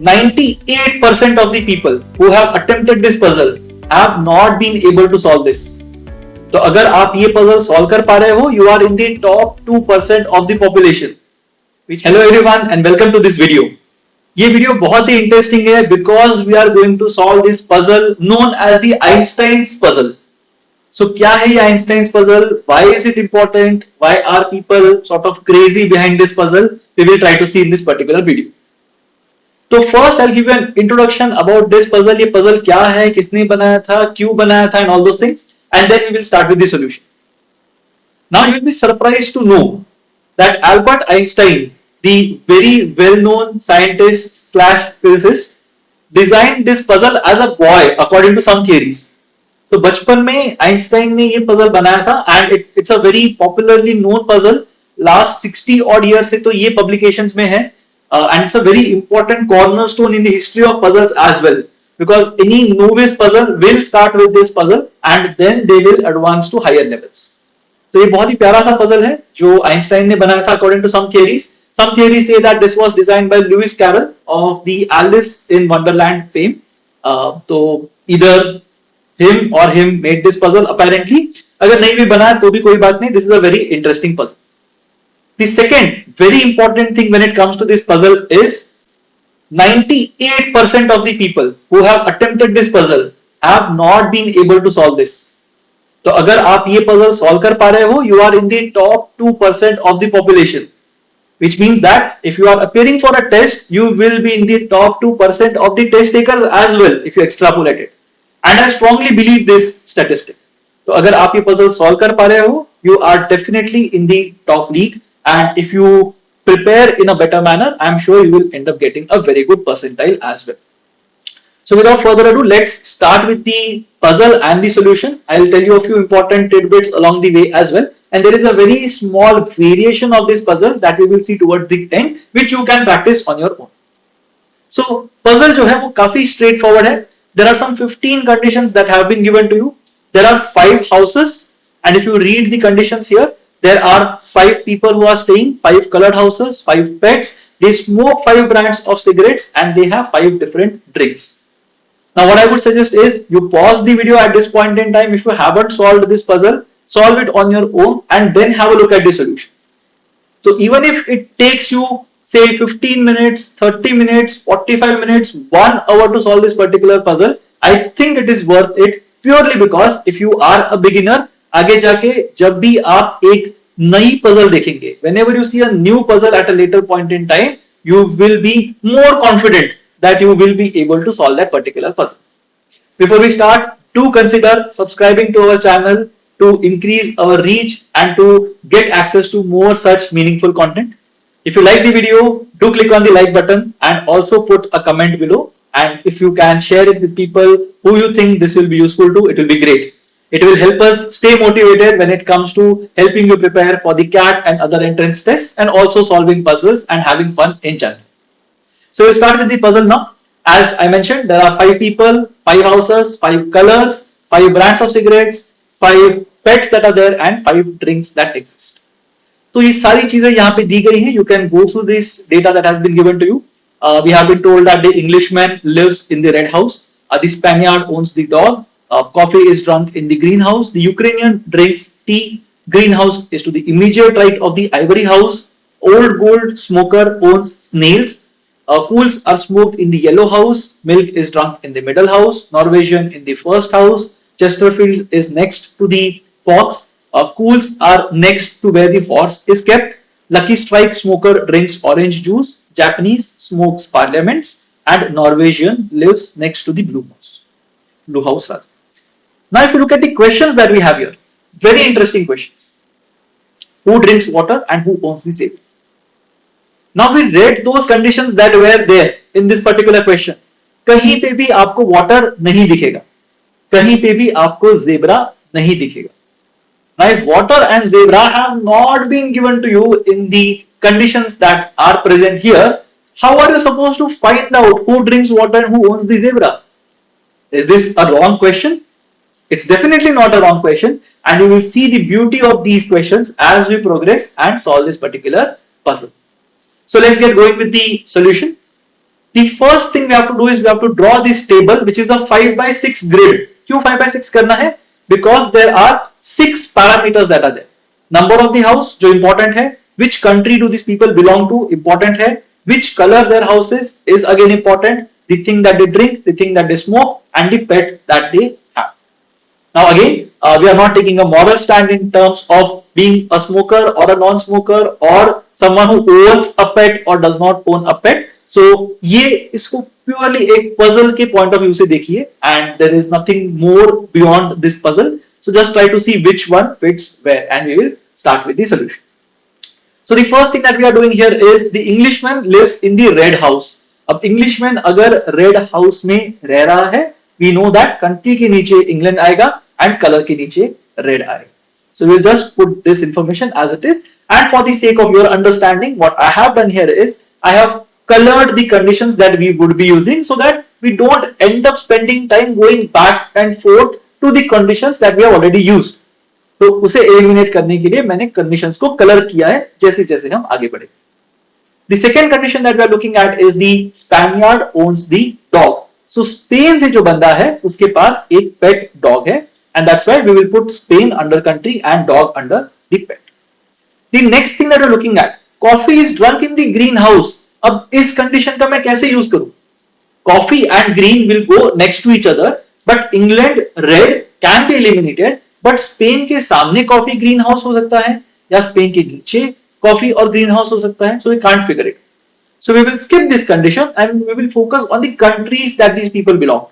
98% of the people who have attempted this puzzle have not been able to solve this. तो अगर आप ये puzzle solve कर पा रहे हो, you are in the top 2% of the population. Hello everyone and welcome to this video. ये video बहुत ही इंटरेस्टिंग है because we are going to solve this puzzle known as the Einstein's puzzle. So क्या है ये Einstein's puzzle? Why is it important? Why are people sort of crazy behind this puzzle? We will try to see in this particular video. तो first I will give you an introduction about this puzzle. ये puzzle क्या है, किसने बनाया था, क्यों बनाया था, and all those things, and then we will start with the solution. Now you will be surprised to know that Albert Einstein, the very well known scientist slash physicist, designed this puzzle as a boy according to some theories. तो बचपन में Einstein ने ये puzzle बनाया था and it's a very popularly known puzzle. Last 60 odd year से तो ये पब्लिकेशंस में है. And it's a very important cornerstone in the history of puzzles as well, because any novice puzzle will start with this puzzle and then they will advance to higher levels. तो ये बहुत ही प्यारा सा puzzle है जो Einstein ने बनाया था according to some theories. Some theories say that this was designed by Lewis Carroll of the Alice in Wonderland fame. तो either him or him made this puzzle apparently. अगर नहीं भी बनाया तो भी कोई बात नहीं. This is a very interesting puzzle. The second very important thing when it comes to this puzzle is 98% of the people who have attempted this puzzle have not been able to solve this. तो अगर आप ये puzzle solve कर पा रहे हो, you are in the top 2% of the population, which means that if you are appearing for a test, you will be in the top 2% of the test takers as well if you extrapolate it. And I strongly believe this statistic. तो अगर आप ये puzzle solve कर पा रहे हो, you are definitely in the top league. And if you prepare in a better manner, I'm sure you will end up getting a very good percentile as well. So without further ado, let's start with the puzzle and the solution. I'll tell you a few important tidbits along the way as well. And there is a very small variation of this puzzle that we will see towards the end, which you can practice on your own. So puzzle जो है वो काफी straightforward है. There are some 15 conditions that have been given to you. There are 5 houses, and if you read the conditions here, there are 5 people who are staying, 5 colored houses, 5 pets. They smoke 5 brands of cigarettes and they have 5 different drinks. Now what I would suggest is you pause the video at this point in time. If you haven't solved this puzzle, solve it on your own and then have a look at the solution. So even if it takes you say 15 minutes, 30 minutes, 45 minutes, 1 hour to solve this particular puzzle, I think it is worth it purely because if you are a beginner, आगे जाके जब भी आप एक नई puzzle देखेंगे, whenever you see a new puzzle at a later point in time, you will be more confident that you will be able to solve that particular puzzle. Before we start, do consider subscribing to our channel to increase our reach and to get access to more such meaningful content. If you like the video, do click on the like button and also put a comment below. And if you can share it with people who you think this will be useful to, it will be great. It will help us stay motivated when it comes to helping you prepare for the CAT and other entrance tests and also solving puzzles and having fun in general. So we'll start with the puzzle now. As I mentioned, there are 5 people, 5 houses, 5 colors, 5 brands of cigarettes, 5 pets that are there and 5 drinks that exist. तो ये सारी चीजें यहाँ पे दी गई हैं. You can go through this data that has been given to you. We have been told that the Englishman lives in the red house. The Spaniard owns the dog. Coffee is drunk in the greenhouse. The Ukrainian drinks tea. Greenhouse is to the immediate right of the ivory house. Old gold smoker owns snails. Kools are smoked in the yellow house. Milk is drunk in the middle house. Norwegian in the first house. Chesterfields is next to the fox. Kools are next to where the horse is kept. Lucky Strike smoker drinks orange juice. Japanese smokes parliaments. And Norwegian lives next to the blue house. Blue house rather. Now if you look at the questions that we have here, very interesting questions. Who drinks water and who owns the zebra? Now we read those conditions that were there in this particular question. कहीं पे भी आपको water नहीं दिखेगा, कहीं पे भी आपको zebra नहीं दिखेगा. Now if water and zebra have not been given to you in the conditions that are present here, how are you supposed to find out who drinks water and who owns the zebra? Is this a wrong question? It's definitely not a wrong question, and you will see the beauty of these questions as we progress and solve this particular puzzle. So let's get going with the solution. The first thing we have to do is we have to draw this table which is a 5 by 6 grid. क्यों 5 by 6 करना है? Because there are 6 parameters that are there. Number of the house जो important है, which country do these people belong to important है, which color their house is again important, the thing that they drink, the thing that they smoke, and the pet that they have. Now again, we are not taking a moral stand in terms of being a smoker or a non-smoker or someone who owns a pet or does not own a pet. So ये इसको purely एक puzzle के point of view से देखिए, and there is nothing more beyond this puzzle. So just try to see which one fits where, and we will start with the solution. So the first thing that we are doing here is the Englishman lives in the red house. अब Englishman अगर red house में रह रहा है, we know that country के नीचे England आएगा and color के नीचे red आएगा. So we'll just put this information as it is, and for the sake of your understanding, what I have done here is I have colored the conditions that we would be using so that we don't end up spending time going back and forth to the conditions that we have already used. तो उसे eliminate करने के लिए मैंने conditions को colour किया है जैसे जैसे हम आगे बढ़े. The second condition that we are looking at is the Spaniard owns the dog. So Spain से जो बंदा है उसके पास एक pet dog है, and that's why we will put Spain under country and dog under the pet. The next thing that we are looking at, coffee is drunk in the greenhouse. अब इस condition का मैं कैसे use करूं? Coffee and green will go next to each other, but England red can be eliminated. But Spain के सामने coffee green house हो सकता है या स्पेन के नीचे कॉफी और ग्रीन हाउस हो सकता है. So we can't figure it. So we will skip this condition and we will focus on the countries that these people belong.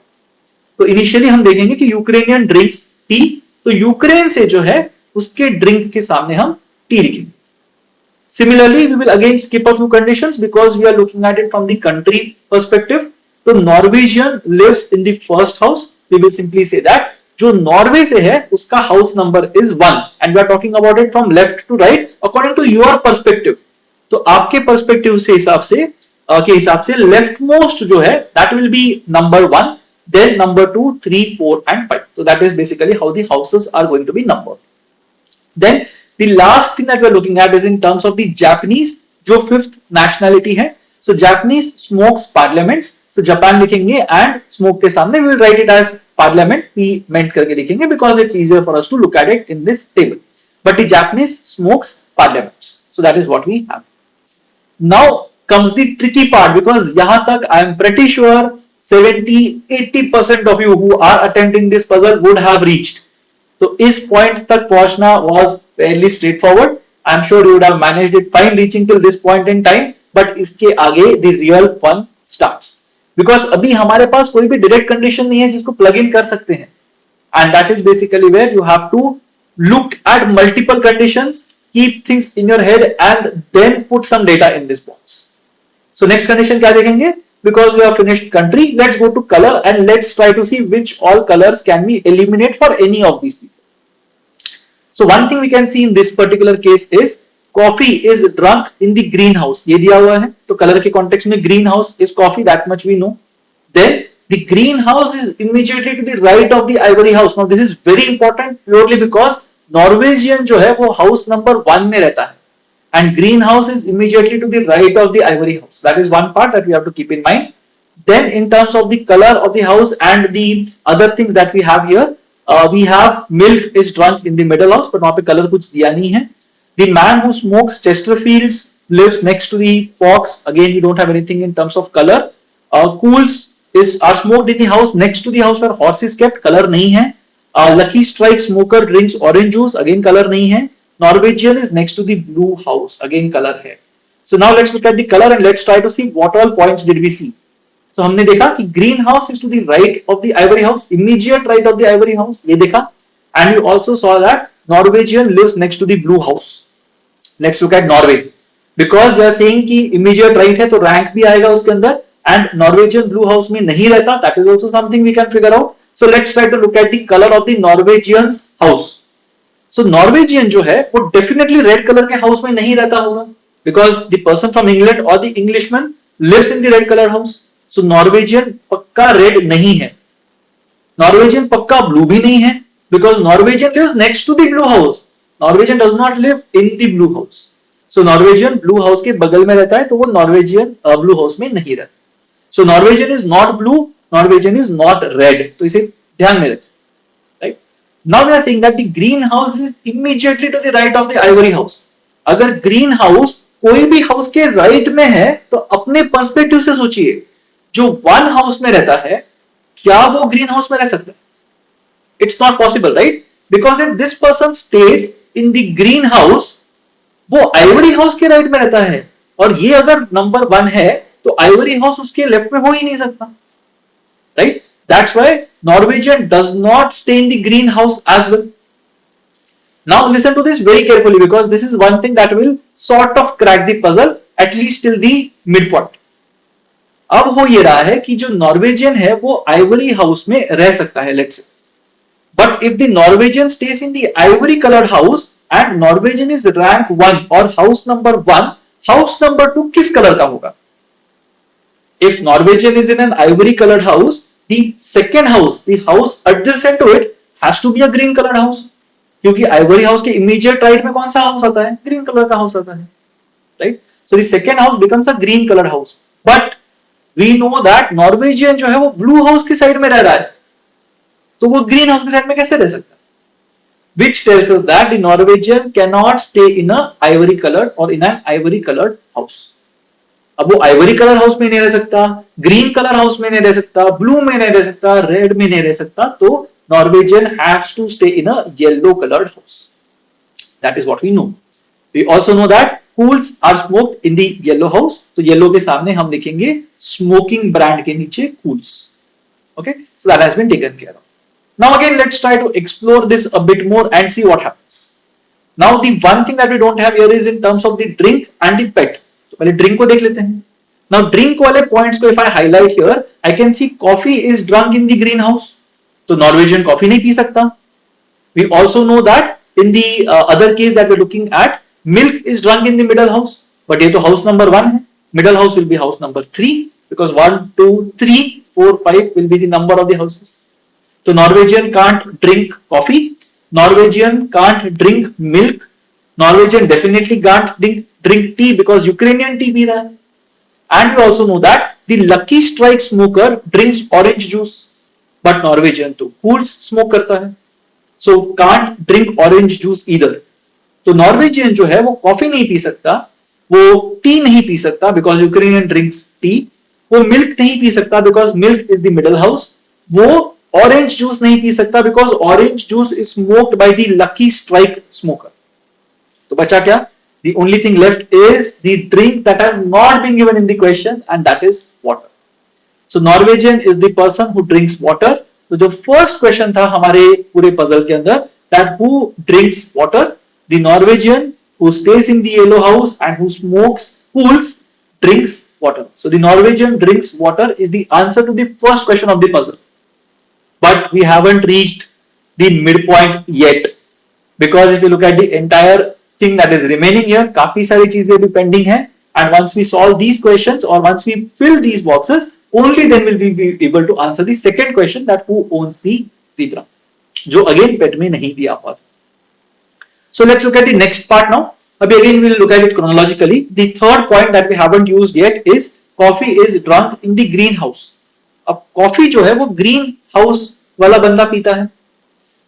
तो इनिशियली हम देखेंगे कि यूक्रेनियन ड्रिंक्स टी, तो यूक्रेन से जो है उसके ड्रिंक के सामने हम टी लिखेंगे. Similarly, we will again skip a few conditions because we are looking at it from the country perspective. So Norwegian lives in the first house. We will simply say that जो Norway से है उसका house number is 1 and we are talking about it from left to right according to your perspective. तो आपके perspective से हिसाब से left most जो है that will be number 1, then number 2, 3, 4 and 5. So that is basically how the houses are going to be numbered. Then the last thing that we are looking at is in terms of the Japanese जो fifth nationality है. So Japanese smokes parliaments. So Japan लिखेंगे and smoke के सामने we will write it as parliament, P meant करके लिखेंगे because it's easier for us to look at it in this table. But the Japanese smokes parliaments. So that is what we have. Now comes the tricky part because यहाँ तक I am pretty sure 70-80% of you who are attempting this puzzle would have reached. तो इस point तक पहुंचना was fairly straightforward. I am sure you would have managed it fine reaching till this point in time. But इसके आगे the real fun starts because अभी हमारे पास कोई भी direct condition नहीं है जिसको plug in कर सकते हैं, and that is basically where you have to look at multiple conditions, keep things in your head and then put some data in this box. So next condition क्या देखेंगे? Because we have finished country, let's go to color and let's try to see which all colors can we eliminate for any of these people. So one thing we can see in this particular case is coffee is drunk in the greenhouse. ये दिया हुआ है तो colour के context में greenhouse is coffee, that much we know. Then the greenhouse is immediately to the right of the ivory house. Now this is very important purely because Norwegian जो है वो house number 1 में रहता है and greenhouse is immediately to the right of the ivory house. That is one part that we have to keep in mind. Then in terms of the color of the house and the other things that we have here, we have milk is drunk in the middle house, but वहाँ पे color कुछ दिया नहीं है. The man who smokes Chesterfields lives next to the fox. Again, we don't have anything in terms of color. Kools are smoked in the house next to the house where horse is kept. Color नहीं है. Lucky Strike smoker drinks orange juice. Again, color नहीं है. Norwegian is next to the blue house. Again, color है. So now let's look at the color and let's try to see what all points did we see. So हमने देखा कि greenhouse is to the right of the ivory house, immediate right of the ivory house. ये देखा. And we also saw that Norwegian lives next to the blue house. Let's look at Norway. Because we are saying कि immediate right है तो rank भी आएगा उसके अंदर and Norwegian blue house में नहीं रहता. That is also something we can figure out. So let's try to look at the color of the Norwegian's house. So Norwegian जो है वो definitely red color के house में नहीं रहता होगा because the person from England or the Englishman lives in the red color house. So Norwegian पक्का red नहीं है. Norwegian पक्का blue भी नहीं है because Norwegian lives next to the blue house. Norwegian does not live in the blue house. So Norwegian blue house के बगल में रहता है तो वो Norwegian blue house में नहीं रहता. So Norwegian is not blue, Norwegian is not red, तो इसे ध्यान में रखें, right. Now we are saying that the green house is immediately to the right of the ivory house. अगर ग्रीन हाउस कोई भी हाउस के राइट में है तो अपने पर्सपेक्टिव से सोचिए, जो वन हाउस में रहता है क्या वो ग्रीन हाउस में रह सकता है? It's not possible, right? Because if this person stage in the green house, वो आइवरी हाउस के राइट में रहता है, और ये अगर नंबर 1 है तो आइवरी हाउस उसके लेफ्ट में हो ही नहीं सकता, right? That's why Norwegian does not stay in the green house as well. Now listen to this very carefully because this is one thing that will sort of crack the puzzle at least till the midpoint. अब हो ये रहा है कि जो Norwegian है वो Ivory house में रह सकता है, let's say. But if the Norwegian stage in the Ivory coloured house and Norwegian is rank 1 और हाउस नंबर 1, हाउस नंबर 2 किस कलर का होगा? If Norwegian is in an ivory colored house, the second house, the house adjacent to it has to be a green colored house. क्योंकि Ivory house के immediate right में कौन सा house आता है? ग्रीन कलर का हाउस आता है, right? So the second house becomes a green coloured house. But we know that Norwegian जो है वो ब्लू हाउस की साइड में रह रहा है, तो वो ग्रीन हाउस की साइड में कैसे रह सकता है? Which tells us that the Norwegian cannot stay in a ivory colored or in an ivory colored house. अब वो आइवरी कलर हाउस में नहीं रह सकता, ग्रीन कलर हाउस में नहीं रह सकता, ब्लू में नहीं रह सकता, रेड में नहीं रह सकता, तो Norwegian has to stay in a yellow colored house. That is what we know. We also know that Kools are smoked in the yellow house. तो yellow के सामने हम लिखेंगे smoking brand के नीचे Kools. Okay, so that has been taken care of. Now again, let's try to explore this a bit more and see what happens. Now the one thing that we don't have here is in terms of the drink and the pet. तो पहले drink को देख लेते हैं. Now drink वाले points को if I highlight here, I can see coffee is drunk in the greenhouse. तो Norwegian coffee नहीं पी सकता. We also know that in the other case that we're looking at, milk is drunk in the middle house. But ये तो house number 1 है. Middle house will be house number 3 because 1, 2, 3, 4, 5 will be the number of the houses. तो Norwegian can't drink coffee. Norwegian can't drink milk. Norwegian definitely can't drink tea because Ukrainian tea P रहा है. And we also know that the lucky strike smoker drinks orange juice. But Norwegian तो cools smoke करता है, so can't drink orange juice either. तो Norwegian जो है वो coffee नहीं पी सकता, वो टी नहीं पी सकता बिकॉज यूक्रेनियन ड्रिंक्स टी, वो मिल्क नहीं पी सकता because milk is the middle house, वो ऑरेंज जूस नहीं पी सकता because orange juice is smoked by the Lucky Strike smoker. तो बचा क्या? The only thing left is the drink that has not been given in the question and that is water. So Norwegian is the person who drinks water. तो जो first question था हमारे पूरे puzzle के अंदर, that who drinks water, the Norwegian who stays in the yellow house and who smokes Kools drinks water. So the Norwegian drinks water is the answer to the first question of the puzzle. But we haven't reached the midpoint yet because if you look at the entire thing that is remaining here, काफी सारी चीजें भी pending है, and once we solve these questions or once we fill these boxes, only then will we be able to answer the second question that who owns the zebra, जो again pet में नहीं दिया हुआ था. So let's look at the next part now. अभी again we'll look at it chronologically. The third point that we haven't used yet is coffee is drunk in the greenhouse. अब coffee जो है वो green house वाला बंदा पीता है.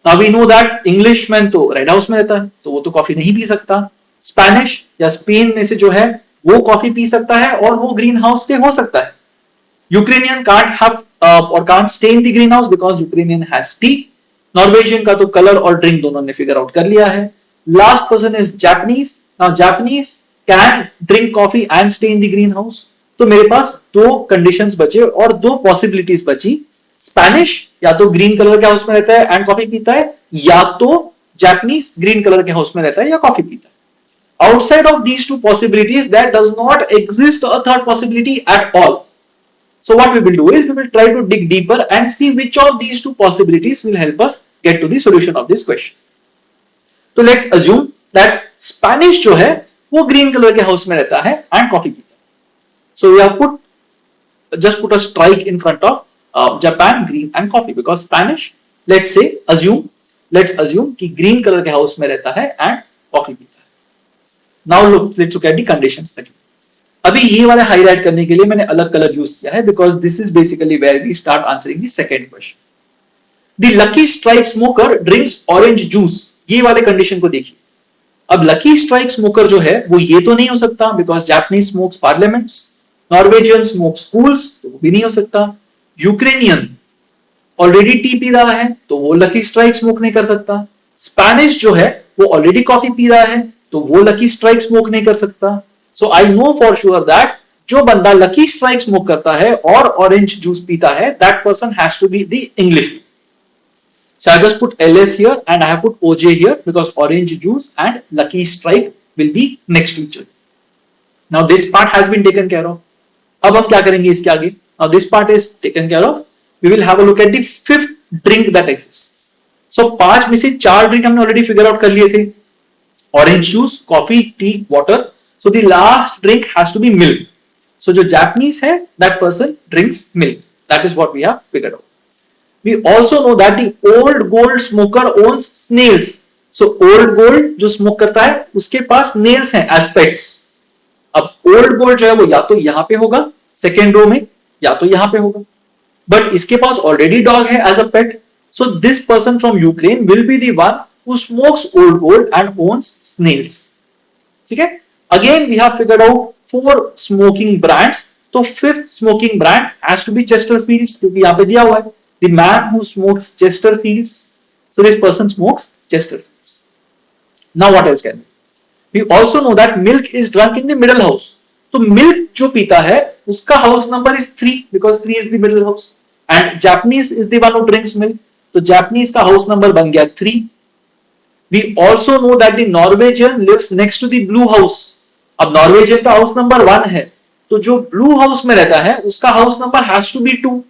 Now we know that Englishman तो रेड हाउस में रहता है, तो वो तो कॉफी नहीं पी सकता. स्पेनिश या स्पेन में से जो है वो कॉफी पी सकता है और वो ग्रीन हाउस से हो सकता है. Ukrainian can't have or can't stay in the greenhouse because Ukrainian has tea. Norwegian का तो कलर और ड्रिंक दोनों ने फिगर आउट कर लिया है. Last person is Japanese. Now Japanese can drink coffee and stay in the greenhouse. तो मेरे पास दो कंडीशंस बचे और दो पॉसिबिलिटीज बची. स्पेनिश या तो ग्रीन कलर के हाउस में रहता है एंड कॉफी पीता है, या तो जापानीज ग्रीन कलर के हाउस में रहता है या कॉफी पीता है. Outside of these two possibilities, there does not exist a third possibility at all. So what we will do is we will try to dig deeper and see which of these two possibilities will help us get to the solution of this question. So let's assume that Spanish जो है वो green color के house में रहता है and coffee पीता है. So we have just put a strike in front of Japan, green and coffee because Spanish, let's assume कि green color के house में रहता है and coffee पीता है. Now let's look at the conditions again. अभी ये वाले हाईलाइट करने के लिए मैंने अलग कलर यूज किया है because this is basically where we start answering the second question. The Lucky Strike smoker drinks orange juice. ये वाले कंडीशन को देखिए. अब लकी स्ट्राइक स्मोकर जो है वो ये तो नहीं हो सकता because Japanese smokes parliaments. Norwegian smokes cools, तो वो भी नहीं हो सकता. यूक्रेनियन ऑलरेडी टी पी रहा है तो वो लकी स्ट्राइक स्मोक नहीं कर सकता. स्पेनिश जो है वो ऑलरेडी कॉफी पी रहा है तो वो लकी स्ट्राइक स्मोक नहीं कर सकता. So I know for sure that जो बंदा लकी स्ट्राइक स्मोक करता है और ऑरेंज जूस पीता है that person has to be the Englishman. So I just put LS here and I have put OJ here because orange juice and lucky strike will be next to each other. Now this part has been taken care of. अब हम क्या करेंगे इसके आगे? Now this part is taken care of. We will have a look at the fifth drink that exists. So 5 में से 4 drink हमने already figure out कर लिए थे. Orange juice, coffee, tea, water. So the last drink has to be milk. So जो Japanese है that person drinks milk. That is what we have figured out. We also know that the old gold smoker owns snails. So old gold जो smoke करता है उसके पास snails हैं as pets. अब old gold जो है वो या तो यहाँ पे होगा second row में या तो यहाँ पे होगा. But इसके पास already dog है as a pet. So this person from Ukraine will be the one who smokes old gold and owns snails. ठीक है? Again we have figured out 4 smoking brands. तो fifth smoking brand has to be Chesterfields क्योंकि यहाँ पे दिया हुआ है. The man who smokes Chesterfields. So this person smokes Chesterfields. Now what else can we? We also know that milk is drunk in the middle house. तो milk जो पीता है उसका house number is 3 because 3 is the middle house. And Japanese is the one who drinks milk. तो Japanese का house number बन गया 3. We also know that the Norwegian lives next to the blue house. अब Norwegian का house number 1 है तो जो blue house में रहता है उसका house number has to be 2.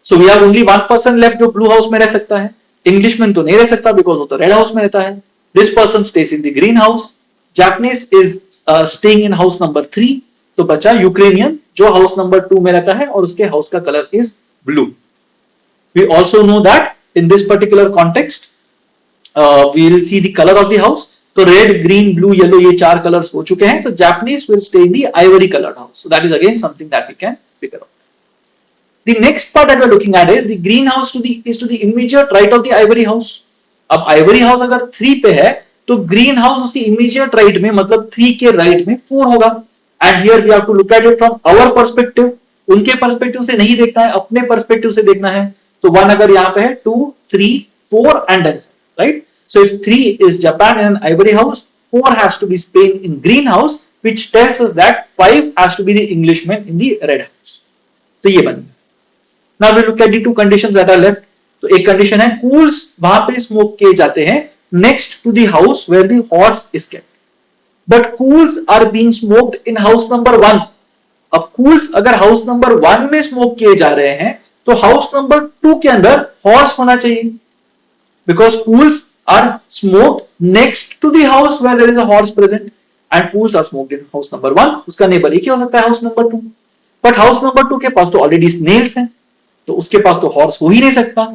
So we have only one person left जो blue house में रह सकता है. Englishman तो नहीं रह सकता because वो तो red house में रहता है. This person stays in the green house. Japanese is staying in house number 3. तो बचा Ukrainian जो house number 2 में रहता है और उसके house का color is blue. We also know that in this particular context we will see the color of the house. तो red, green, blue, yellow ये 4 colors हो चुके हैं तो Japanese will stay in the ivory colored house. So that is again something that we can figure out. The next part that we are looking at is the greenhouse is to the immediate right of the ivory house. अब ivory house अगर 3 पे है तो green house उसकी immediate right में मतलब 3 के right में 4 होगा. And here we have to look at it from our perspective. उनके perspective से नहीं देखना है, अपने perspective से देखना है. तो 1 अगर यहाँ पे है 2, 3, 4 and then right. So if 3 is Japan in an ivory house, 4 has to be Spain in green house, which tells us that 5 has to be the Englishman in the red house. तो ये बन गया. Now we look at the 2 conditions that are left. तो एक condition है cools वहां पे smoke किए जाते हैं next to the house where the horse is kept. But cools are being smoked in house number 1. अब कूल्स अगर हाउस नंबर 1 में स्मोक किए जा रहे हैं तो हाउस नंबर 2 के अंदर हॉर्स होना चाहिए because cools are smoked next to the house where there is a horse present and cools are smoked in house number 1. उसका नेबर एक ही हो सकता है house number 2. But house number 2 के पास तो ऑलरेडी स्नेल्स हैं तो उसके पास तो हॉर्स हो ही नहीं सकता.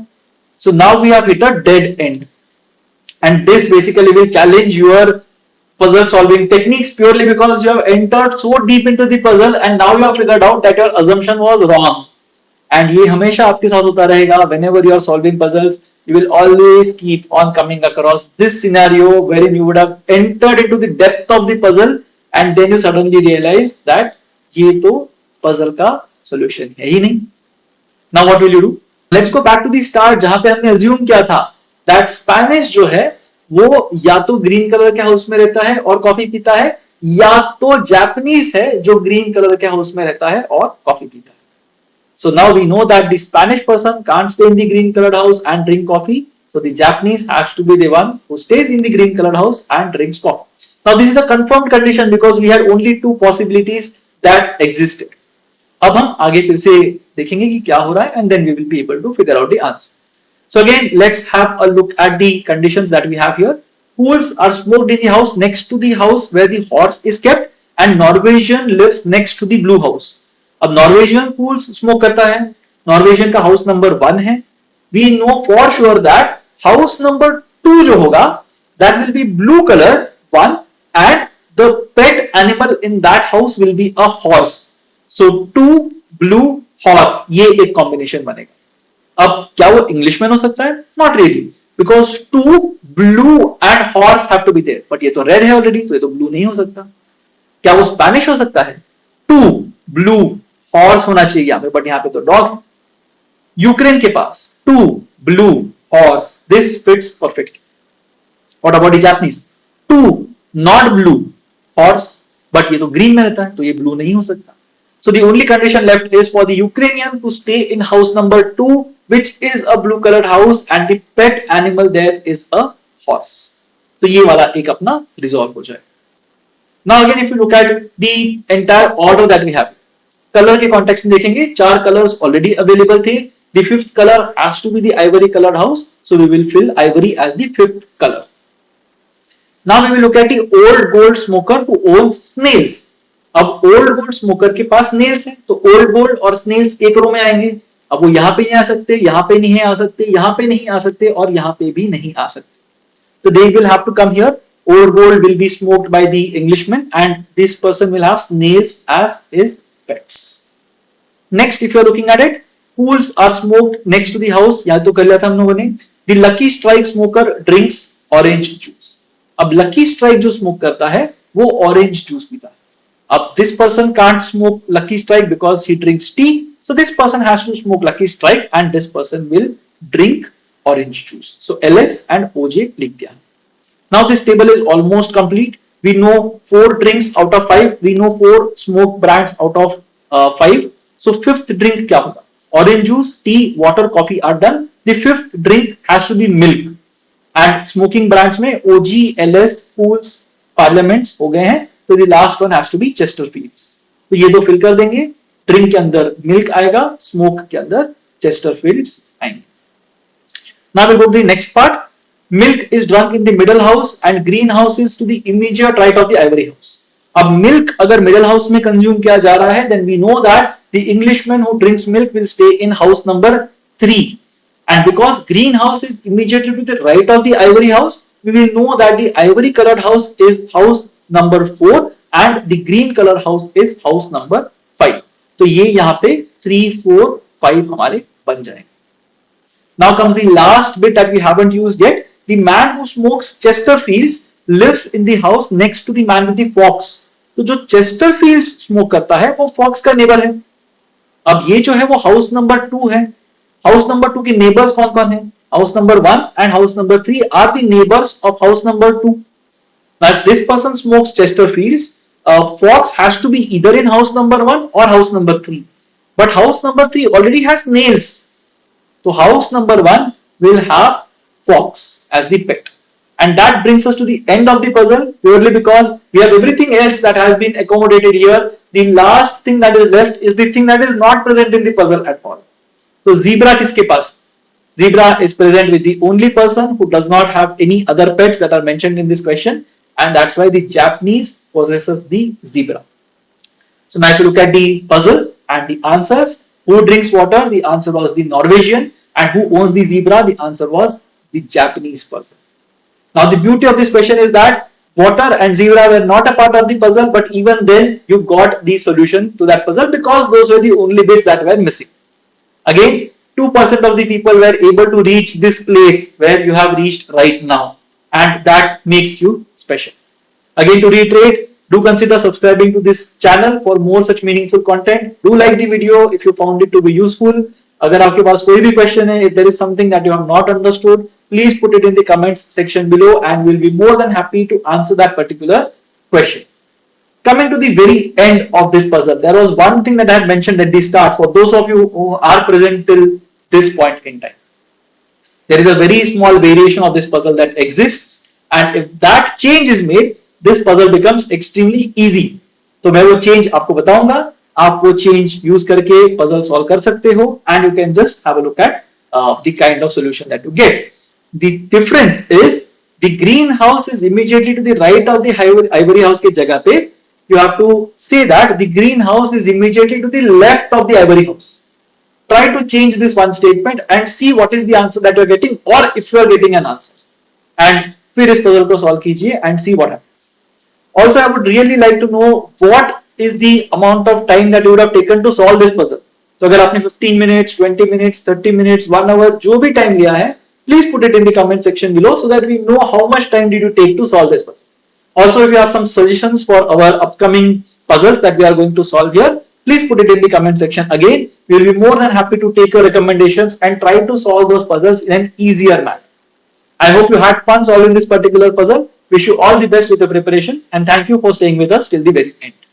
So now we have hit a dead end. And this basically will challenge your puzzle solving techniques purely because you have entered so deep into the puzzle and now you have figured out that your assumption was wrong. And ये हमेशा आपके साथ होता रहेगा. Whenever you are solving puzzles, you will always keep on coming across this scenario wherein you would have entered into the depth of the puzzle and then you suddenly realize that ये तो puzzle का solution है ही नहीं. Now what will you do? Let's go back to the start जहां पे हमने assume किया था that Spanish जो है वो या तो ग्रीन कलर के हाउस में रहता है और कॉफी पीता है या तो Japanese है जो ग्रीन कलर के हाउस में रहता है और कॉफी पीता है. So now we know that the Spanish person can't stay in the green colored house and drink coffee. So the Japanese has to be the one who stays in the green colored house and drinks coffee. Now this is a confirmed condition because we had only 2 possibilities that existed. अब हम आगे फिर से देखेंगे कि क्या हो रहा है and then we will be able to figure out the answer. So again, let's have a look at the conditions that we have here. Kools are smoked in the house next to the house where the horse is kept and Norwegian lives next to the blue house. अब Norwegian Kools smoke करता है. Norwegian का house number 1 है. We know for sure that house number 2 जो होगा that will be blue color 1 and the pet animal in that house will be a horse. So two blue horse, ये एक combination बनेगा. अब क्या वो Englishman हो सकता है? Not really, because two blue and horse have to be there. But ये तो red है already, तो ये तो blue नहीं हो सकता. क्या वो Spanish हो सकता है? Two blue horse होना चाहिए यहाँ पे, but यहाँ पे तो dog है. यूक्रेन के पास two blue horse, this fits perfectly. What about the Japanese? Two not blue horse, but ये तो green में रहता है, तो ये blue नहीं हो सकता. So the only condition left is for the Ukrainian to stay in house number 2, which is a blue colored house, and the pet animal there is a horse. तो ये वाला एक अपना resolve हो जाए. Now again, if you look at the entire order that we have, color के context में देखेंगे, 4 colors already available थे. The 5th color has to be the ivory colored house, so we will fill ivory as the 5th color. Now we will look at the old gold smoker who owns snails. अब old gold smoker के पास Snell's है, तो old gold और Snell's एक रो में आएंगे. अब वो यहाँ पे नहीं आ सकते, यहाँ पे नहीं आ सकते, यहाँ पे नहीं आ सकते और यहाँ पे भी नहीं आ सकते. तो they will have to come here. Old gold will be smoked by the Englishman and this person will have snails as his pets. Next, if you are looking at it, Kools are smoked next to the house. यहाँ तो कर लिया था हम लोगों ने. The lucky strike smoker drinks orange juice. अब lucky strike जो स्मोक करता है वो orange juice पीता है. Up this person can't smoke lucky strike because he drinks tea, so this person has to smoke lucky strike and this person will drink orange juice. So LS and OJ लिख दिया. Now this table is almost complete. We know 4 drinks out of 5. We know 4 smoke brands out of 5. So 5th drink क्या होगा? Orange juice, tea, water, coffee are done. The 5th drink has to be milk. And smoking brands में OG, LS, Kools, Parliaments हो गए हैं. तो the last one has to be Chesterfields. तो ये दो फिल कर देंगे. ड्रिंक के अंदर मिल्क आएगा, स्मोक के अंदर Chesterfields आएंगे. Now we'll go to the next part. Milk is drunk in the middle house and green house is to the immediate right of the ivory house. अब milk अगर middle house में consume किया जा रहा है, then we know that the Englishman who drinks milk will stay in house number 3. And because green house is immediately to the right of the ivory house, we will know that the ivory colored house is house number 4 and the green color house is house number 5. तो ये यहाँ पे 3, 4, 5 हमारे बन जाएंगे. Now comes the last bit that we haven't used yet. The man who smokes Chesterfields lives in the house next to the man with the fox. तो जो Chesterfields smoke करता है वो fox का नेबर है. अब ये जो है वो हाउस नंबर 2 है. हाउस नंबर 2 के नेबर्स कौन कौन है? House number 1 and house number 3 are the neighbors of house number 2. Now, if this person smokes Chesterfields, fox has to be either in house number 1 or house number 3. But house number 3 already has snails. So house number 1 will have fox as the pet. And that brings us to the end of the puzzle, purely because we have everything else that has been accommodated here. The last thing that is left is the thing that is not present in the puzzle at all. So zebra किसके पास? Zebra is present with the only person who does not have any other pets that are mentioned in this question. And that's why the Japanese possesses the zebra. So now if you look at the puzzle and the answers, who drinks water? The answer was the Norwegian. And who owns the zebra? The answer was the Japanese person. Now the beauty of this question is that water and zebra were not a part of the puzzle, but even then you got the solution to that puzzle because those were the only bits that were missing. Again, 2% of the people were able to reach this place where you have reached right now. And that makes you special. Again, to reiterate, do consider subscribing to this channel for more such meaningful content. Do like the video if you found it to be useful. अगर आपके पास कोई भी question है, if there is something that you have not understood, please put it in the comments section below and we'll be more than happy to answer that particular question. Coming to the very end of this puzzle, there was one thing that I had mentioned at the start for those of you who are present till this point in time. There is a very small variation of this puzzle that exists, and if that change is made, this puzzle becomes extremely easy. तो मैं वो change आपको बताऊंगा, आप वो change use करके puzzle solve कर सकते हो, and you can just have a look at the kind of solution that you get. The difference is the green house is immediately to the right of the ivory house के जगह पे you have to say that the green house is immediately to the left of the ivory house. Try to change this one statement and see what is the answer that you are getting, or if you are getting an answer. And फिर इस puzzle को solve कीजिए and see what happens. Also, I would really like to know what is the amount of time that you would have taken to solve this puzzle. So अगर आपने 15 minutes, 20 minutes, 30 minutes, 1 hour जो भी time लिया है, please put it in the comment section below so that we know how much time did you take to solve this puzzle. Also, if you have some suggestions for our upcoming puzzles that we are going to solve here, please put it in the comment section again. We will be more than happy to take your recommendations and try to solve those puzzles in an easier manner. I hope you had fun solving this particular puzzle. Wish you all the best with the preparation and thank you for staying with us till the very end.